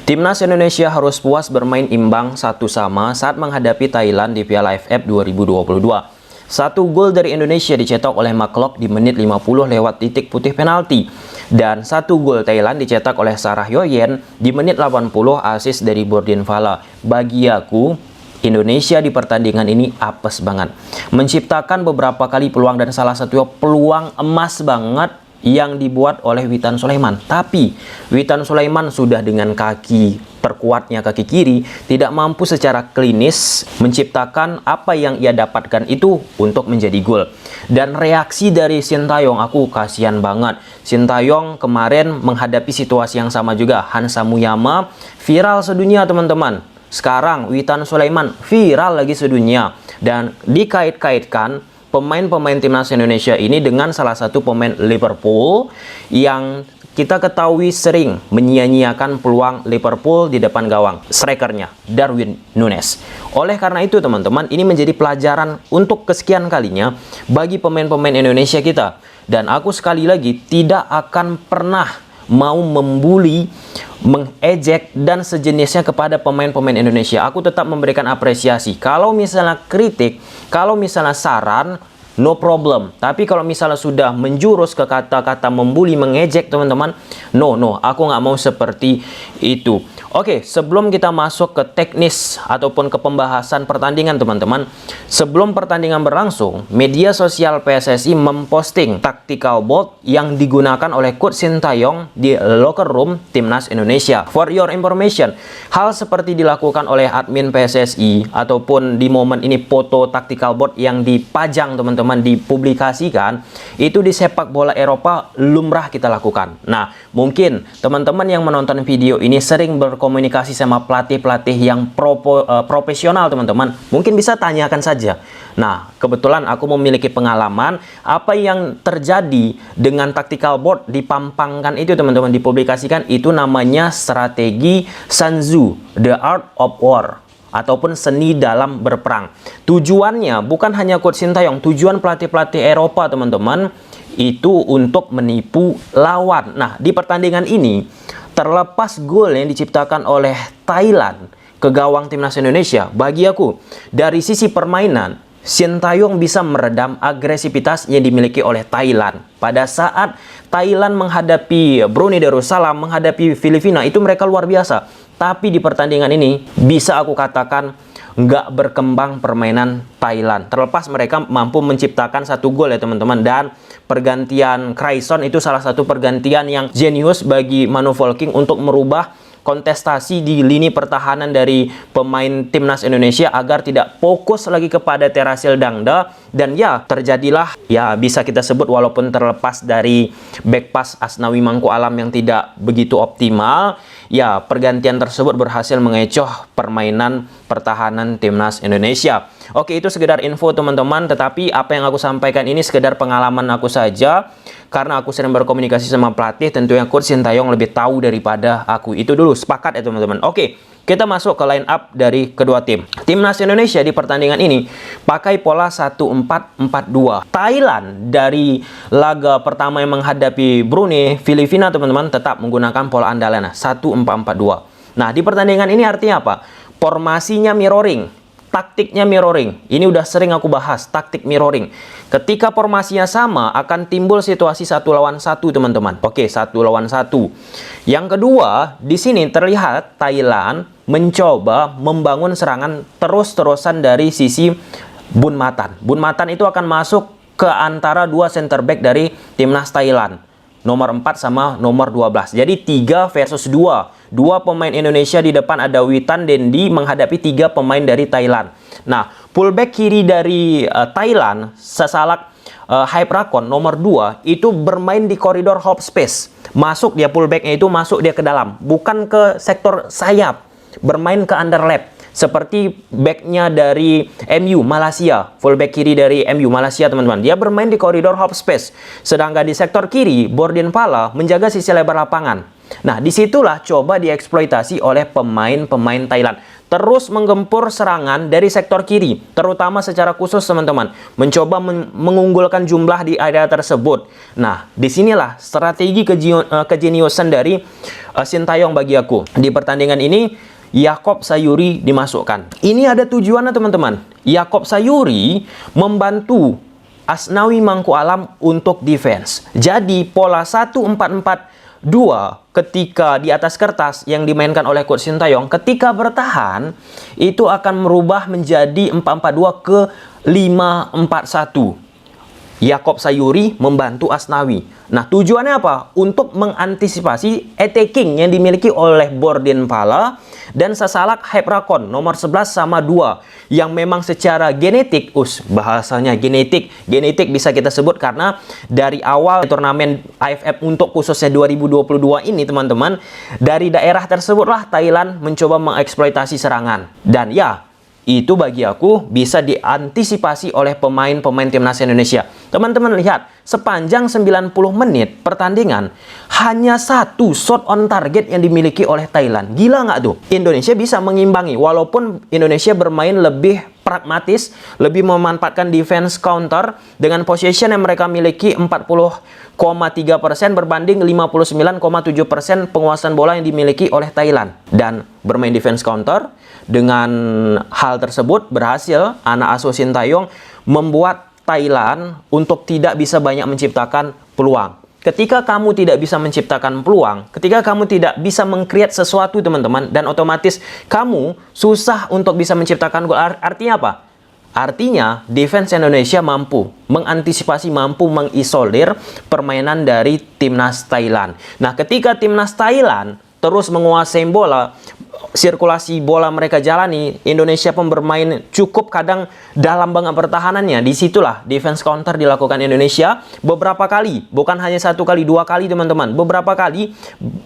Timnas Indonesia harus puas bermain imbang 1-1 saat menghadapi Thailand di Piala AFF 2022. Satu gol dari Indonesia dicetak oleh McLeod di menit 50 lewat titik putih penalti. Dan satu gol Thailand dicetak oleh Sarah Yoyen di menit 80 assist dari Bordin Fala. Bagi aku, Indonesia di pertandingan ini apes banget. Menciptakan beberapa kali peluang dan salah satu peluang emas banget yang dibuat oleh Witan Sulaiman. Tapi Witan Sulaiman sudah dengan kaki terkuatnya, kaki kiri, tidak mampu secara klinis menciptakan apa yang ia dapatkan itu untuk menjadi gol. Dan reaksi dari Sintayong, aku kasihan banget. Sintayong kemarin menghadapi situasi yang sama juga. Hansa Muyama viral sedunia, teman-teman. Sekarang Witan Sulaiman viral lagi sedunia. Dan dikait-kaitkan pemain-pemain Timnas Indonesia ini dengan salah satu pemain Liverpool yang kita ketahui sering menyia-nyiakan peluang Liverpool di depan gawang, strikernya Darwin Núñez. Oleh karena itu, teman-teman, ini menjadi pelajaran untuk kesekian kalinya bagi pemain-pemain Indonesia kita. Dan aku sekali lagi tidak akan pernah mau membuli, mengejek dan sejenisnya kepada pemain-pemain Indonesia. Aku tetap memberikan apresiasi. Kalau misalnya kritik, kalau misalnya saran, no problem. Tapi kalau misalnya sudah menjurus ke kata-kata membuli, mengejek, teman-teman, no, aku nggak mau seperti itu. Oke, sebelum kita masuk ke teknis ataupun ke pembahasan pertandingan, teman-teman, sebelum pertandingan berlangsung, media sosial PSSI memposting tactical board yang digunakan oleh Coach Sintayong di locker room Timnas Indonesia. For your information, hal seperti dilakukan oleh admin PSSI ataupun di momen ini foto tactical board yang dipajang, teman-teman, dipublikasikan, itu di sepak bola Eropa lumrah kita lakukan. Nah, mungkin teman-teman yang menonton video ini sering berkomunikasi sama pelatih-pelatih yang profesional, teman-teman. Mungkin bisa tanyakan saja. Nah, kebetulan aku memiliki pengalaman apa yang terjadi dengan tactical board dipampangkan itu, teman-teman, dipublikasikan, itu namanya strategi Sun Tzu, The Art of War, ataupun seni dalam berperang. Tujuannya bukan hanya Coach Sintayong, tujuan pelatih-pelatih Eropa, teman-teman, itu untuk menipu lawan. Nah, di pertandingan ini, terlepas gol yang diciptakan oleh Thailand ke gawang Timnas Indonesia, bagi aku, dari sisi permainan, Sintayong bisa meredam agresivitas yang dimiliki oleh Thailand. Pada saat Thailand menghadapi Brunei Darussalam, menghadapi Filipina, itu mereka luar biasa. Tapi di pertandingan ini bisa aku katakan nggak berkembang permainan Thailand. Terlepas mereka mampu menciptakan satu gol ya, teman-teman. Dan pergantian Kraison itu salah satu pergantian yang jenius bagi Manu Volking untuk merubah kontestasi di lini pertahanan dari pemain Timnas Indonesia agar tidak fokus lagi kepada Terasil Dangda. Dan ya, terjadilah, ya bisa kita sebut, walaupun terlepas dari back pass Asnawi Mangku Alam yang tidak begitu optimal, ya pergantian tersebut berhasil mengecoh permainan pertahanan Timnas Indonesia. Oke, itu sekedar info, teman-teman, tetapi apa yang aku sampaikan ini sekedar pengalaman aku saja. Karena aku sering berkomunikasi sama pelatih, tentunya Coach Sintayong lebih tahu daripada aku. Itu dulu, sepakat ya, teman-teman. Oke, kita masuk ke line up dari kedua tim. Timnas Indonesia di pertandingan ini pakai pola 1-4-4-2. Thailand dari laga pertama yang menghadapi Brunei, Filipina, teman-teman, tetap menggunakan pola andalan 1-4-4-2. Nah, di pertandingan ini artinya apa? Formasinya mirroring. Taktiknya mirroring. Ini udah sering aku bahas, taktik mirroring. Ketika formasinya sama, akan timbul situasi 1 lawan 1, teman-teman. Oke, 1 lawan 1. Yang kedua, di sini terlihat Thailand mencoba membangun serangan terus-terusan dari sisi Bun Matan. Bun Matan itu akan masuk ke antara dua center back dari Timnas Thailand. Nomor 4 sama nomor 12. Jadi 3 versus 2. Dua pemain Indonesia di depan, ada Witan Dendi menghadapi 3 pemain dari Thailand. Nah, fullback kiri dari Thailand, Sasalak Hyprakon nomor 2 itu bermain di koridor half space. Masuk dia, fullbacknya itu masuk dia ke dalam, bukan ke sektor sayap. Bermain ke underlap. Seperti backnya dari MU Malaysia, fullback kiri dari MU Malaysia, teman-teman. Dia bermain di koridor half space. Sedangkan di sektor kiri, Bordin Fala menjaga sisi lebar lapangan. Nah, disitulah coba dieksploitasi oleh pemain-pemain Thailand. Terus menggempur serangan dari sektor kiri, terutama secara khusus teman-teman, mencoba mengunggulkan jumlah di area tersebut. Nah, disinilah strategi kejeniusan dari Sintayong bagi aku. Di pertandingan ini, Yaakob Sayuri dimasukkan. Ini ada tujuannya teman-teman. Yaakob Sayuri membantu Asnawi Mangku Alam untuk defense. Jadi pola 1-4-4-2 ketika di atas kertas yang dimainkan oleh Coach Sintayong, ketika bertahan itu akan merubah menjadi 4-4-2 ke 5-4-1. Yaakob Sayuri membantu Asnawi. Nah, tujuannya apa? Untuk mengantisipasi attacking yang dimiliki oleh Borden Pala dan Sasalak Hyprakon nomor 11 sama 2 yang memang secara genetik, bahasanya genetik bisa kita sebut karena dari awal turnamen AFF untuk khususnya 2022 ini teman-teman, dari daerah tersebutlah Thailand mencoba mengeksploitasi serangan. Dan ya, itu bagi aku bisa diantisipasi oleh pemain-pemain timnas Indonesia. Teman-teman lihat, sepanjang 90 menit pertandingan, hanya satu shot on target yang dimiliki oleh Thailand. Gila nggak tuh? Indonesia bisa mengimbangi, walaupun Indonesia bermain lebih pragmatis, lebih memanfaatkan defense counter dengan possession yang mereka miliki 40,3% berbanding 59,7% penguasaan bola yang dimiliki oleh Thailand. Dan bermain defense counter, dengan hal tersebut berhasil anak asuh Sintayong membuat Thailand untuk tidak bisa banyak menciptakan peluang. Ketika kamu tidak bisa menciptakan peluang, ketika kamu tidak bisa meng-create sesuatu teman-teman, dan otomatis kamu susah untuk bisa menciptakan gol. Artinya apa? Artinya defense Indonesia mampu mengantisipasi, mampu mengisolir permainan dari timnas Thailand. Nah, ketika timnas Thailand terus menguasai bola, sirkulasi bola mereka jalani, Indonesia pun bermain cukup kadang dalam banget pertahanannya. Disitulah defense counter dilakukan Indonesia beberapa kali, bukan hanya 1 kali, 2 kali teman-teman, beberapa kali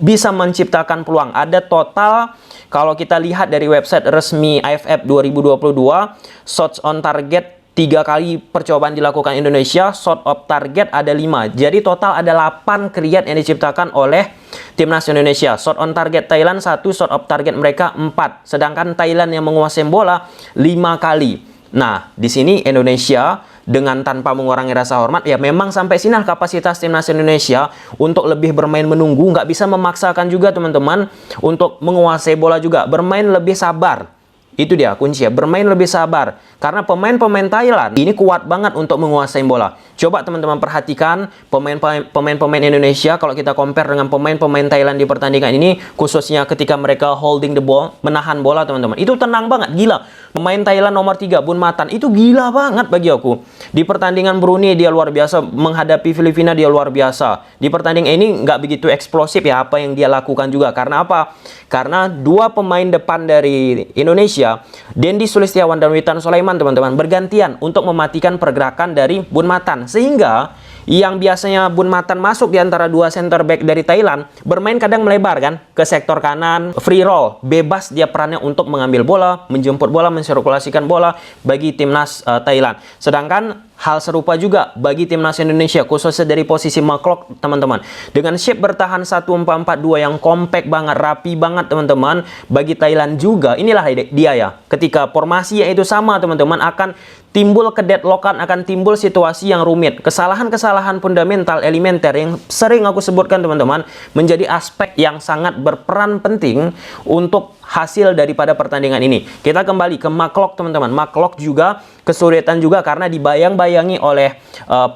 bisa menciptakan peluang. Ada total, kalau kita lihat dari website resmi AFF 2022, shots on target 3 kali percobaan dilakukan Indonesia, shot off target ada 5. Jadi total ada 8 create yang diciptakan oleh timnas Indonesia. Shot on target Thailand 1, shot off target mereka 4. Sedangkan Thailand yang menguasai bola 5 kali. Nah, di sini Indonesia dengan tanpa mengurangi rasa hormat, ya memang sampai sini kapasitas timnas Indonesia untuk lebih bermain menunggu, nggak bisa memaksakan juga teman-teman untuk menguasai bola juga, bermain lebih sabar. Itu dia kunci ya, bermain lebih sabar. Karena pemain-pemain Thailand ini kuat banget untuk menguasai bola. Coba teman-teman perhatikan pemain-pemain Indonesia kalau kita compare dengan pemain-pemain Thailand di pertandingan ini, khususnya ketika mereka holding the ball, menahan bola teman-teman. Itu tenang banget, gila. Pemain Thailand nomor 3, Bun Matan, itu gila banget bagi aku. Di pertandingan Brunei dia luar biasa, menghadapi Filipina dia luar biasa. Di pertandingan ini nggak begitu eksplosif ya apa yang dia lakukan juga. Karena apa? Karena dua pemain depan dari Indonesia, Dendi Sulistiawan dan Witan Sulaiman teman-teman, bergantian untuk mematikan pergerakan dari Bun Matan, sehingga yang biasanya Bun Matan masuk di antara dua center back dari Thailand bermain kadang melebar kan ke sektor kanan, free roll, bebas dia perannya untuk mengambil bola, menjemput bola, mensirkulasikan bola bagi timnas Thailand. Sedangkan hal serupa juga bagi timnas Indonesia, khususnya dari posisi McClough teman-teman, dengan shape bertahan 1-4-4-2 yang compact banget, rapi banget teman-teman. Bagi Thailand juga inilah dia ya, ketika formasi yang itu sama teman-teman, akan timbul kedeadlockan, akan timbul situasi yang rumit, kesalahan-kesalahan fundamental elementer yang sering aku sebutkan teman-teman, menjadi aspek yang sangat berperan penting untuk hasil daripada pertandingan ini. Kita kembali ke McClough teman-teman. McClough juga kesulitan juga karena dibayang-bayangi oleh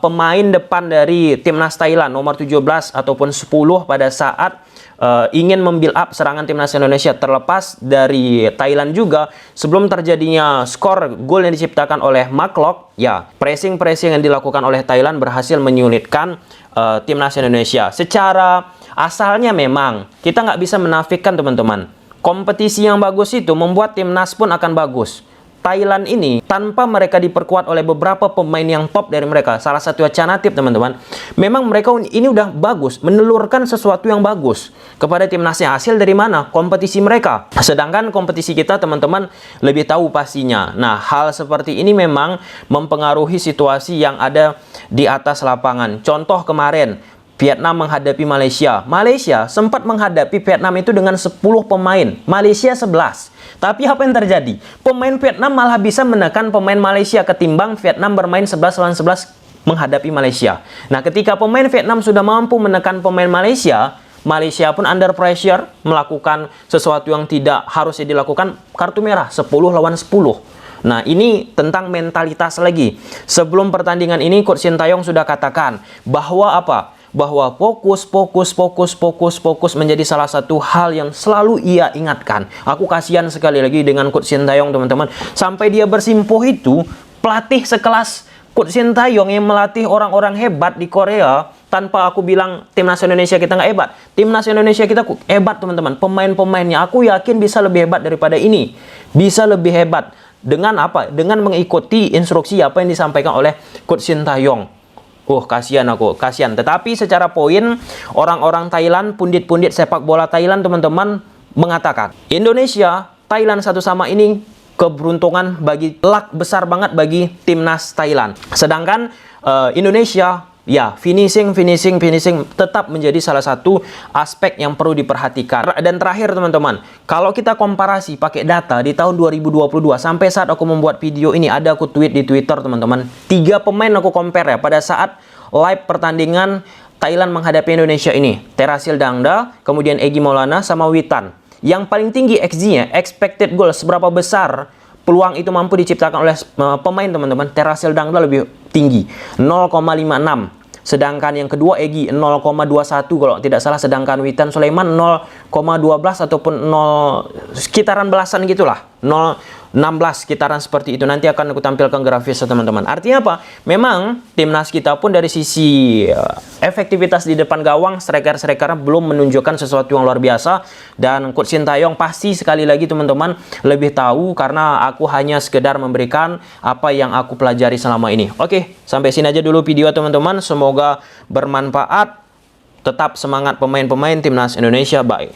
pemain depan dari timnas Thailand nomor 17 ataupun 10 pada saat ingin membuild up serangan timnas Indonesia. Terlepas dari Thailand juga, sebelum terjadinya skor gol yang diciptakan oleh McClough, ya pressing-pressing yang dilakukan oleh Thailand berhasil menyulitkan timnas Indonesia. Secara asalnya memang kita nggak bisa menafikan teman-teman, kompetisi yang bagus itu membuat timnas pun akan bagus. Thailand ini tanpa mereka diperkuat oleh beberapa pemain yang top dari mereka, salah satu Chanatip teman-teman, memang mereka ini udah bagus, menelurkan sesuatu yang bagus kepada timnasnya. Hasil dari mana? Kompetisi mereka. Sedangkan kompetisi kita teman-teman lebih tahu pastinya. Nah, hal seperti ini memang mempengaruhi situasi yang ada di atas lapangan. Contoh kemarin Vietnam menghadapi Malaysia. Malaysia sempat menghadapi Vietnam itu dengan 10 pemain, Malaysia 11. Tapi apa yang terjadi? Pemain Vietnam malah bisa menekan pemain Malaysia ketimbang Vietnam bermain 11 lawan 11 menghadapi Malaysia. Nah, ketika pemain Vietnam sudah mampu menekan pemain Malaysia, Malaysia pun under pressure melakukan sesuatu yang tidak harusnya dilakukan, kartu merah 10 lawan 10. Nah, ini tentang mentalitas lagi. Sebelum pertandingan ini, Coach Sintayong sudah katakan bahwa apa? Bahwa fokus menjadi salah satu hal yang selalu ia ingatkan. Aku kasihan sekali lagi dengan Coach Sintayong, teman-teman. Sampai dia bersimpuh itu, pelatih sekelas Coach Sintayong yang melatih orang-orang hebat di Korea, tanpa aku bilang timnas Indonesia kita nggak hebat. Timnas Indonesia kita hebat, teman-teman. Pemain-pemainnya aku yakin bisa lebih hebat daripada ini. Bisa lebih hebat. Dengan apa? Dengan mengikuti instruksi apa yang disampaikan oleh Coach Sintayong. Kasihan aku, kasihan. Tetapi secara poin, orang-orang Thailand, pundit-pundit sepak bola Thailand, teman-teman, mengatakan Indonesia, Thailand satu sama ini keberuntungan bagi, luck besar banget bagi timnas Thailand. Sedangkan Indonesia, ya, finishing tetap menjadi salah satu aspek yang perlu diperhatikan. Dan terakhir, teman-teman, kalau kita komparasi pakai data di tahun 2022 sampai saat aku membuat video ini, ada aku tweet di Twitter, teman-teman. 3 pemain aku compare ya pada saat live pertandingan Thailand menghadapi Indonesia ini. Terasil Dangda, kemudian Egy Maulana sama Witan. Yang paling tinggi XG-nya, expected goal, seberapa besar peluang itu mampu diciptakan oleh pemain, teman-teman. Terasil Dangda lebih tinggi, 0,56. Sedangkan yang kedua Egy 0,21 kalau tidak salah. Sedangkan Witan Sulaiman 0,12 ataupun 0 sekitaran belasan gitulah. 0,16 sekitaran seperti itu. Nanti akan aku tampilkan grafisnya, teman-teman. Artinya apa? Memang timnas kita pun dari sisi efektivitas di depan gawang, striker-striker belum menunjukkan sesuatu yang luar biasa. Dan Coach Sintayong pasti sekali lagi, teman-teman, lebih tahu karena aku hanya sekedar memberikan apa yang aku pelajari selama ini. Oke, sampai sini aja dulu video, teman-teman. Semoga bermanfaat. Tetap semangat pemain-pemain timnas Indonesia. Bye.